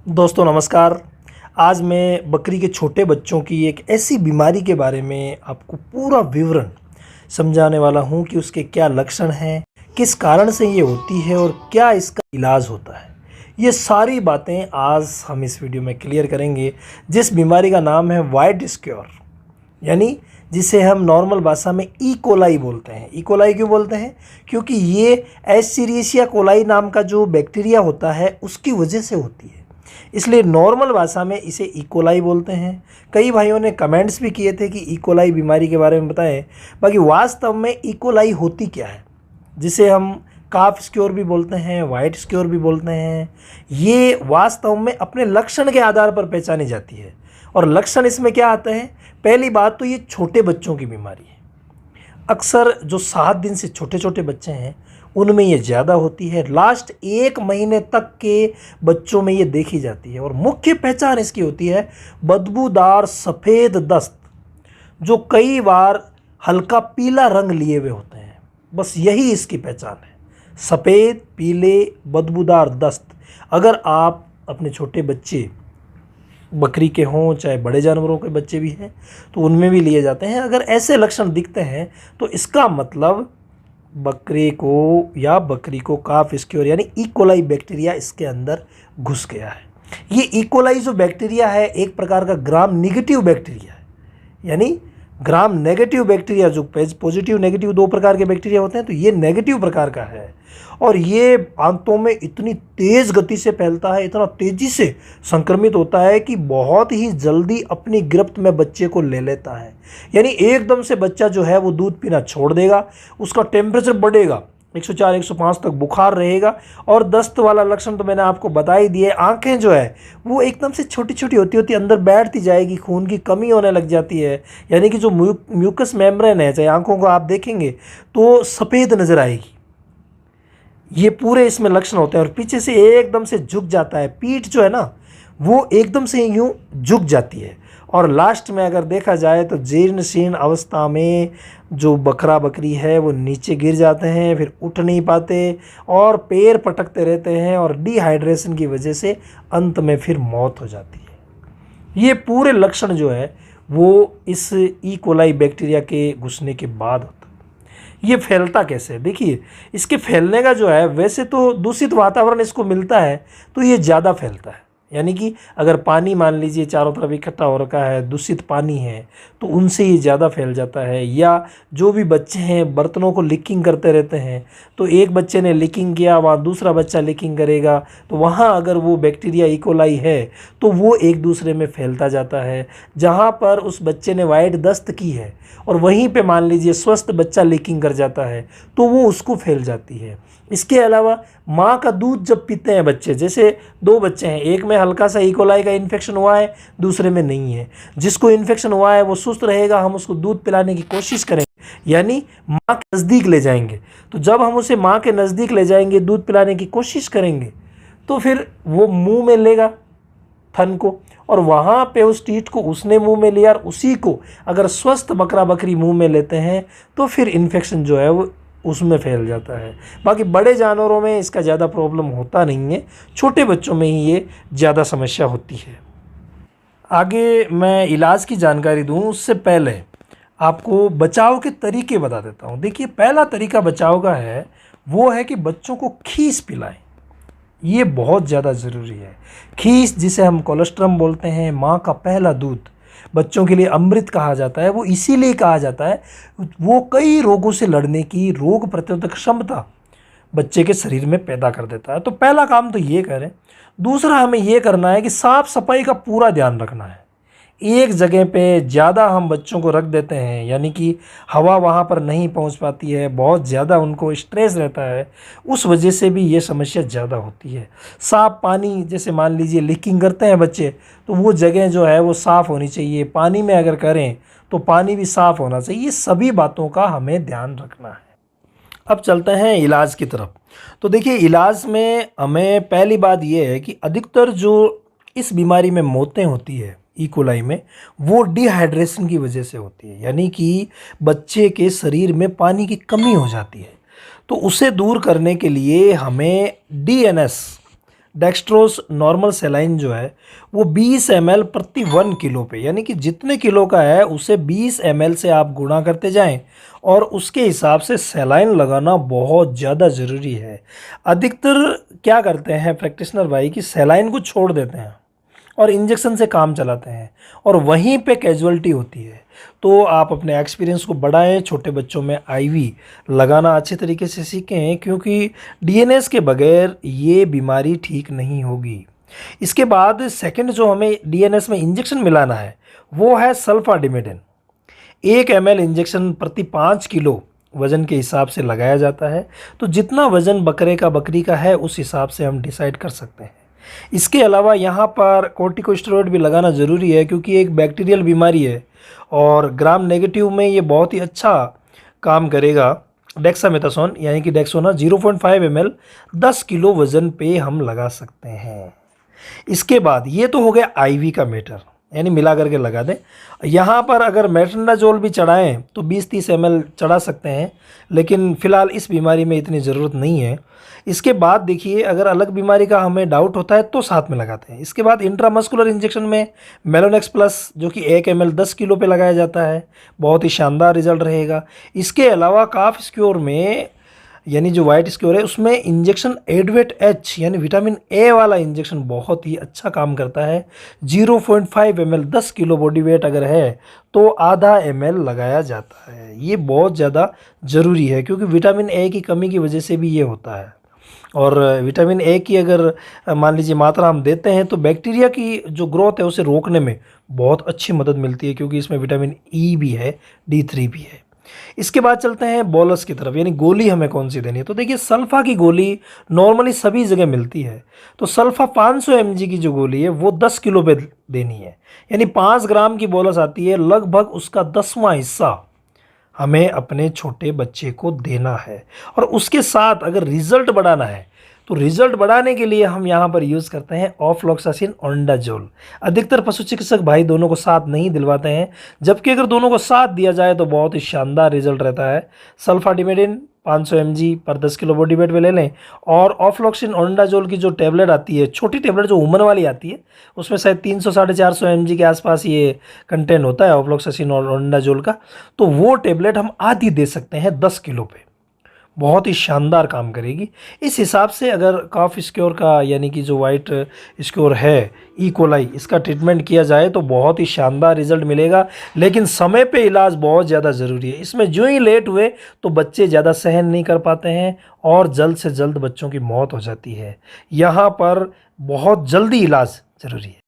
दोस्तों नमस्कार। आज मैं बकरी के छोटे बच्चों की एक ऐसी बीमारी के बारे में आपको पूरा विवरण समझाने वाला हूं कि उसके क्या लक्षण हैं, किस कारण से ये होती है और क्या इसका इलाज होता है। ये सारी बातें आज हम इस वीडियो में क्लियर करेंगे। जिस बीमारी का नाम है वाइट स्क्योर, यानी जिसे हम नॉर्मल भाषा में ई कोलाई बोलते हैं। ई कोलाई क्यों बोलते हैं? क्योंकि ये एस्चेरिशिया कोलाई नाम का जो बैक्टीरिया होता है उसकी वजह से होती है, इसलिए नॉर्मल भाषा में इसे इकोलाई बोलते हैं। कई भाइयों ने कमेंट्स भी किए थे कि इकोलाई बीमारी के बारे में बताएं। बाकी वास्तव में इकोलाई होती क्या है, जिसे हम काफ स्क्योर भी बोलते हैं, वाइट स्क्योर भी बोलते हैं, ये वास्तव में अपने लक्षण के आधार पर पहचानी जाती है। और लक्षण इसमें क्या आते हैं? पहली बात तो ये छोटे बच्चों की बीमारी है। अक्सर जो 7 दिन से छोटे छोटे बच्चे हैं उनमें ये ज़्यादा होती है। लास्ट 1 महीने तक के बच्चों में ये देखी जाती है और मुख्य पहचान इसकी होती है बदबूदार सफ़ेद दस्त, जो कई बार हल्का पीला रंग लिए हुए होते हैं। बस यही इसकी पहचान है, सफ़ेद पीले बदबूदार दस्त। अगर आप अपने छोटे बच्चे बकरी के हों चाहे बड़े जानवरों के बच्चे भी हैं तो उनमें भी लिए जाते हैं, अगर ऐसे लक्षण दिखते हैं तो इसका मतलब बकरी को काफ स्क्योर यानी ई कोलाई बैक्टीरिया इसके अंदर घुस गया है। ये ई कोलाई जो बैक्टीरिया है एक प्रकार का ग्राम नेगेटिव बैक्टीरिया है, यानी ग्राम नेगेटिव बैक्टीरिया। जो पॉजिटिव नेगेटिव 2 प्रकार के बैक्टीरिया होते हैं, तो ये नेगेटिव प्रकार का है और ये आंतों में इतनी तेज़ गति से फैलता है, इतना तेज़ी से संक्रमित होता है कि बहुत ही जल्दी अपनी गिरफ्त में बच्चे को ले लेता है। यानी एकदम से बच्चा जो है वो दूध पीना छोड़ देगा, उसका टेम्परेचर बढ़ेगा, 104 105 तक बुखार रहेगा और दस्त वाला लक्षण तो मैंने आपको बता ही दिए। आंखें जो है वो एकदम से छोटी छोटी होती होती अंदर बैठती जाएगी, खून की कमी होने लग जाती है, यानी कि जो म्यूकस मेम्ब्रेन है, चाहे आंखों को आप देखेंगे तो सफ़ेद नज़र आएगी। ये पूरे इसमें लक्षण होते हैं और पीछे से एकदम से झुक जाता है, पीठ जो है ना वो एकदम से यूँ झुक जाती है। और लास्ट में अगर देखा जाए तो जीर्ण शीर्ण अवस्था में जो बकरा बकरी है वो नीचे गिर जाते हैं, फिर उठ नहीं पाते और पैर पटकते रहते हैं और डिहाइड्रेशन की वजह से अंत में फिर मौत हो जाती है। ये पूरे लक्षण जो है वो इस ई कोलाई बैक्टीरिया के घुसने के बाद होता है। ये फैलता कैसे है? देखिए, इसके फैलने का जो है, वैसे तो दूषित वातावरण इसको मिलता है तो ये ज़्यादा फैलता है। यानी कि अगर पानी मान लीजिए चारों तरफ इकट्ठा हो रखा है, दूषित पानी है, तो उनसे ये ज़्यादा फैल जाता है। या जो भी बच्चे हैं बर्तनों को लीकिंग करते रहते हैं, तो एक बच्चे ने लीकिंग किया, वहाँ दूसरा बच्चा लीकिंग करेगा, तो वहाँ अगर वो बैक्टीरिया ई कोलाई है तो वो एक दूसरे में फैलता जाता है। जहाँ पर उस बच्चे ने वाइट दस्त की है और वहीं पे मान लीजिए स्वस्थ बच्चा लीकिंग कर जाता है तो वो उसको फैल जाती है। इसके अलावा माँ का दूध जब पीते हैं बच्चे, जैसे 2 बच्चे हैं, एक में हल्का सा ई कोलाई का इन्फेक्शन हुआ है, दूसरे में नहीं है। जिसको इन्फेक्शन हुआ है वो सुस्त रहेगा, हम उसको दूध पिलाने की कोशिश करेंगे, यानी माँ के नज़दीक ले जाएंगे। तो जब हम उसे माँ के नज़दीक ले जाएंगे, दूध पिलाने की कोशिश करेंगे, तो फिर वो मुँह में लेगा थन को, और वहाँ पे उस टीट को उसने मुंह में लिया और उसी को अगर स्वस्थ बकरा बकरी मुंह में लेते हैं तो फिर इन्फेक्शन जो है वो उसमें फैल जाता है। बाकी बड़े जानवरों में इसका ज़्यादा प्रॉब्लम होता नहीं है, छोटे बच्चों में ही ये ज़्यादा समस्या होती है। आगे मैं इलाज की जानकारी दूं उससे पहले आपको बचाव के तरीके बता देता हूं। देखिए, पहला तरीका बचाव का है वो है कि बच्चों को खीस पिलाएं। ये बहुत ज़्यादा ज़रूरी है। खीस, जिसे हम कोलोस्ट्रम बोलते हैं, माँ का पहला दूध, बच्चों के लिए अमृत कहा जाता है। वो इसीलिए कहा जाता है, वो कई रोगों से लड़ने की रोग प्रतिरोधक क्षमता बच्चे के शरीर में पैदा कर देता है। तो पहला काम तो ये करें। दूसरा, हमें ये करना है कि साफ़ सफाई का पूरा ध्यान रखना है। एक जगह पे ज़्यादा हम बच्चों को रख देते हैं, यानी कि हवा वहाँ पर नहीं पहुँच पाती है, बहुत ज़्यादा उनको स्ट्रेस रहता है, उस वजह से भी ये समस्या ज़्यादा होती है। साफ़ पानी, जैसे मान लीजिए लीकिंग करते हैं बच्चे, तो वो जगह जो है वो साफ़ होनी चाहिए। पानी में अगर करें तो पानी भी साफ़ होना चाहिए। ये सभी बातों का हमें ध्यान रखना है। अब चलते हैं इलाज की तरफ। तो देखिए, इलाज में हमें पहली बात ये है कि अधिकतर जो इस बीमारी में मौतें होती है ई कोलाई में, वो डिहाइड्रेशन की वजह से होती है, यानी कि बच्चे के शरीर में पानी की कमी हो जाती है। तो उसे दूर करने के लिए हमें डीएनएस डेक्स्ट्रोस नॉर्मल सेलाइन जो है वो 20 ml प्रति 1 किलो पे, यानी कि जितने किलो का है उसे 20 ml से आप गुणा करते जाएं और उसके हिसाब से सेलाइन लगाना बहुत ज़्यादा ज़रूरी है। अधिकतर क्या करते हैं प्रैक्टिशनर भाई कि सेलाइन को छोड़ देते हैं और इंजेक्शन से काम चलाते हैं और वहीं पे कैजुअलिटी होती है। तो आप अपने एक्सपीरियंस को बढ़ाएं, छोटे बच्चों में आईवी लगाना अच्छे तरीके से सीखें, क्योंकि डीएनएस के बगैर ये बीमारी ठीक नहीं होगी। इसके बाद सेकंड जो हमें डीएनएस में इंजेक्शन मिलाना है वो है सल्फाडिमिडिन। 1 ml इंजेक्शन प्रति 5 किलो वज़न के हिसाब से लगाया जाता है। तो जितना वज़न बकरे का बकरी का है उस हिसाब से हम डिसाइड कर सकते हैं। इसके अलावा यहाँ पर कोर्टिकोस्टेरॉइड भी लगाना ज़रूरी है, क्योंकि एक बैक्टीरियल बीमारी है और ग्राम नेगेटिव में ये बहुत ही अच्छा काम करेगा। डेक्सामेथासोन यानी कि डेक्सोना 0.5 ml 10 किलो वज़न पे हम लगा सकते हैं। इसके बाद ये तो हो गया आईवी का मैटर, यानी मिला करके लगा दें। यहाँ पर अगर मेट्रोनिडाजोल भी चढ़ाएं तो 20-30 ml चढ़ा सकते हैं, लेकिन फ़िलहाल इस बीमारी में इतनी ज़रूरत नहीं है। इसके बाद देखिए, अगर अलग बीमारी का हमें डाउट होता है तो साथ में लगाते हैं। इसके बाद इंट्रामस्कुलर इंजेक्शन में मेलोनेक्स प्लस जो कि 1 ml 10 किलो पे लगाया जाता है, बहुत ही शानदार रिजल्ट रहेगा। इसके अलावा काफ स्क्योर में यानी जो वाइट स्क्योर है उसमें इंजेक्शन एडवेट एच यानी विटामिन ए वाला इंजेक्शन बहुत ही अच्छा काम करता है। 0.5 ml 10 किलो बॉडी वेट अगर है तो आधा ml लगाया जाता है। ये बहुत ज़्यादा ज़रूरी है, क्योंकि विटामिन ए की कमी की वजह से भी ये होता है। और विटामिन ए की अगर मान लीजिए मात्रा हम देते हैं तो बैक्टीरिया की जो ग्रोथ है उसे रोकने में बहुत अच्छी मदद मिलती है, क्योंकि इसमें विटामिन ई भी है, D3 भी है। इसके बाद चलते हैं बोलस की तरफ, यानी गोली हमें कौन सी देनी है। तो देखिए, सल्फा की गोली नॉर्मली सभी जगह मिलती है। तो सल्फा 500 mg की जो गोली है वो 10 किलो पे देनी है, यानी 5 ग्राम की बोलस आती है, लगभग उसका 10वां हिस्सा हमें अपने छोटे बच्चे को देना है। और उसके साथ अगर रिजल्ट बढ़ाना है तो रिजल्ट बढ़ाने के लिए हम यहाँ पर यूज़ करते हैं ऑफ्लॉक्सासिन ओंडाजोल। अधिकतर पशु चिकित्सक भाई दोनों को साथ नहीं दिलवाते हैं, जबकि अगर दोनों को साथ दिया जाए तो बहुत ही शानदार रिजल्ट रहता है। सल्फाडिमिडिन 500 mg पर 10 किलो बॉडी वेट पे ले लें, और ऑफ्लॉक्सिन ओंडाजोल की जो टेबलेट आती है, छोटी टेबलेट जो उमन वाली आती है, उसमें शायद 300-450 mg के आसपास ये कंटेंट होता है ऑफ्लॉक्सासिन और ओंडाजोल का। तो वो टेबलेट हम आधी दे सकते हैं 10 किलो पे, बहुत ही शानदार काम करेगी। इस हिसाब से अगर काफ स्क्योर का यानी कि जो वाइट स्क्योर है ई कोलाई, इसका ट्रीटमेंट किया जाए तो बहुत ही शानदार रिजल्ट मिलेगा। लेकिन समय पे इलाज बहुत ज़्यादा ज़रूरी है। इसमें जो ही लेट हुए तो बच्चे ज़्यादा सहन नहीं कर पाते हैं और जल्द से जल्द बच्चों की मौत हो जाती है। यहाँ पर बहुत जल्दी इलाज ज़रूरी है।